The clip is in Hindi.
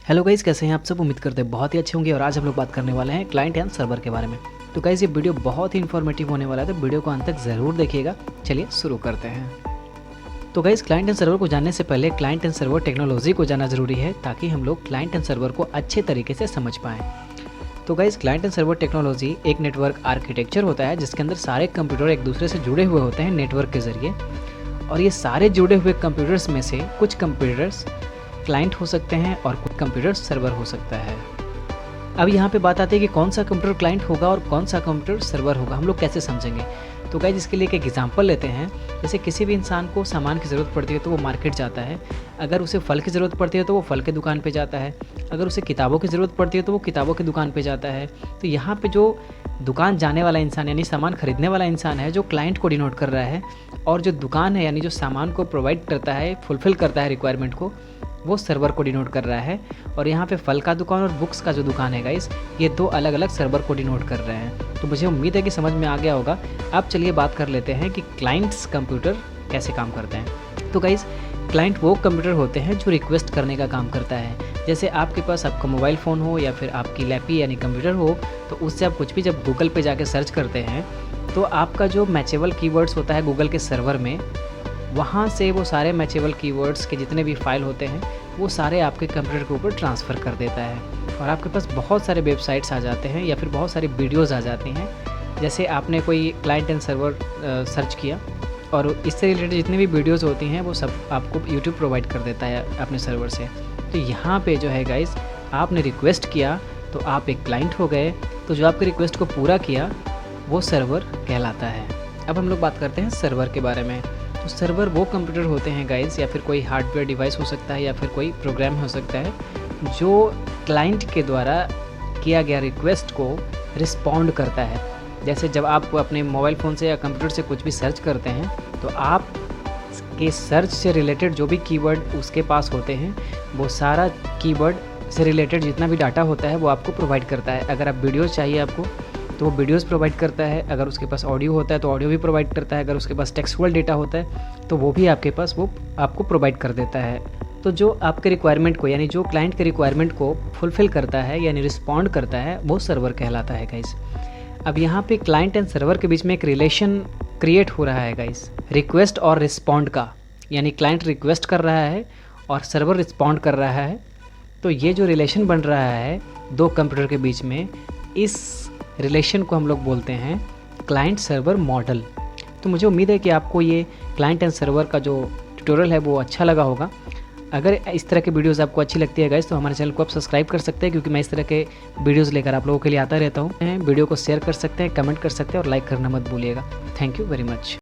हेलो गाइस, कैसे हैं आप सब। उम्मीद करते हैं बहुत ही अच्छे होंगे। और आज हम लोग बात करने वाले हैं क्लाइंट एंड सर्वर के बारे में। तो गाइस ये वीडियो बहुत ही इन्फॉर्मेटिव होने वाला है, तो वीडियो को अंत तक ज़रूर देखिएगा। चलिए शुरू करते हैं। तो गाइस क्लाइंट एंड सर्वर को जानने से पहले क्लाइंट एंड सर्वर टेक्नोलॉजी को जानना ज़रूरी है, ताकि हम लोग क्लाइंट एंड सर्वर को अच्छे तरीके से समझ पाएँ। तो guys client and server technology एक नेटवर्क आर्किटेक्चर होता है, जिसके अंदर सारे कंप्यूटर एक दूसरे से जुड़े हुए होते हैं नेटवर्क के ज़रिए। और ये सारे जुड़े हुए कंप्यूटर्स में से कुछ कंप्यूटर्स क्लाइंट हो सकते हैं और कुछ कंप्यूटर सर्वर हो सकता है। अब यहाँ पे बात आती है कि कौन सा कंप्यूटर क्लाइंट होगा और कौन सा कंप्यूटर सर्वर होगा, हम लोग कैसे समझेंगे। तो गाइस इसके लिए एक एग्जांपल लेते हैं। जैसे किसी भी इंसान को सामान की ज़रूरत पड़ती है तो वो मार्केट जाता है। अगर उसे फल की ज़रूरत पड़ती है तो वो फल की दुकान पे जाता है। अगर उसे किताबों की ज़रूरत पड़ती है तो वो किताबों की दुकान पे जाता है। तो यहाँ पे जो दुकान जाने वाला इंसान यानी सामान खरीदने वाला इंसान है, जो क्लाइंट को डिनोट कर रहा है, और जो दुकान है यानी जो सामान को प्रोवाइड करता है, फुलफ़िल करता है रिक्वायरमेंट को, वो सर्वर को डिनोट कर रहा है। और यहाँ पे फल का दुकान और बुक्स का जो दुकान है गाइस, ये दो अलग अलग सर्वर को डिनोट कर रहे हैं। तो मुझे उम्मीद है कि समझ में आ गया होगा। अब चलिए बात कर लेते हैं कि क्लाइंट्स कंप्यूटर कैसे काम करते हैं। तो गाइस क्लाइंट वो कंप्यूटर होते हैं जो रिक्वेस्ट करने का काम करता है। जैसे आपके पास आपका मोबाइल फ़ोन हो या फिर आपकी लैपी यानी कंप्यूटर हो, तो उससे आप कुछ भी जब गूगल पे जाके सर्च करते हैं तो आपका जो मैचेबल कीवर्ड्स होता है गूगल के सर्वर में, वहाँ से वो सारे मैचेबल कीवर्ड्स के जितने भी फाइल होते हैं वो सारे आपके कंप्यूटर के ऊपर ट्रांसफ़र कर देता है। और आपके पास बहुत सारे वेबसाइट्स आ जाते हैं या फिर बहुत सारी वीडियोज़ आ जाती हैं। जैसे आपने कोई क्लाइंट एंड सर्वर सर्च किया और इससे रिलेटेड जितनी भी वीडियोज़ होती हैं वो सब आपको यूट्यूब प्रोवाइड कर देता है अपने सर्वर से। तो यहाँ पे जो है गाइस, आपने रिक्वेस्ट किया तो आप एक क्लाइंट हो गए। तो जो आपके रिक्वेस्ट को पूरा किया वो सर्वर कहलाता है। अब हम लोग बात करते हैं सर्वर के बारे में। तो सर्वर वो कंप्यूटर होते हैं गाइस, या फिर कोई हार्डवेयर डिवाइस हो सकता है या फिर कोई प्रोग्राम हो सकता है, जो क्लाइंट के द्वारा किया गया रिक्वेस्ट को रिस्पॉन्ड करता है। जैसे जब आप अपने मोबाइल फ़ोन से या कंप्यूटर से कुछ भी सर्च करते हैं तो आप के सर्च से रिलेटेड जो भी कीवर्ड उसके पास होते हैं, वो सारा कीवर्ड से रिलेटेड जितना भी डाटा होता है वो आपको प्रोवाइड करता है। अगर आप वीडियोज़ चाहिए आपको तो वो वीडियोज़ प्रोवाइड करता है। अगर उसके पास ऑडियो होता है तो ऑडियो भी प्रोवाइड करता है। अगर उसके पास टेक्सचुअल डेटा होता है तो वो भी आपके पास वो आपको प्रोवाइड कर देता है। तो जो आपके रिक्वायरमेंट को यानी जो क्लाइंट के रिक्वायरमेंट को फुलफ़िल करता है यानी रिस्पॉन्ड करता है, वो सर्वर कहलाता है गाइस। अब यहाँ पे क्लाइंट एंड सर्वर के बीच में एक रिलेशन क्रिएट हो रहा है गाइस, रिक्वेस्ट और रिस्पॉन्ड का। यानी क्लाइंट रिक्वेस्ट कर रहा है और सर्वर रिस्पॉन्ड कर रहा है। तो ये जो रिलेशन बन रहा है दो कंप्यूटर के बीच में, इस रिलेशन को हम लोग बोलते हैं क्लाइंट सर्वर मॉडल। तो मुझे उम्मीद है कि आपको ये क्लाइंट एंड सर्वर का जो ट्यूटोरियल है वो अच्छा लगा होगा। अगर इस तरह के वीडियोस आपको अच्छी लगती है गाइस, तो हमारे चैनल को आप सब्सक्राइब कर सकते हैं, क्योंकि मैं इस तरह के वीडियोस लेकर आप लोगों के लिए आता रहता हूँ। वीडियो को शेयर कर सकते हैं, कमेंट कर सकते हैं और लाइक करना मत भूलिएगा। Thank you very much.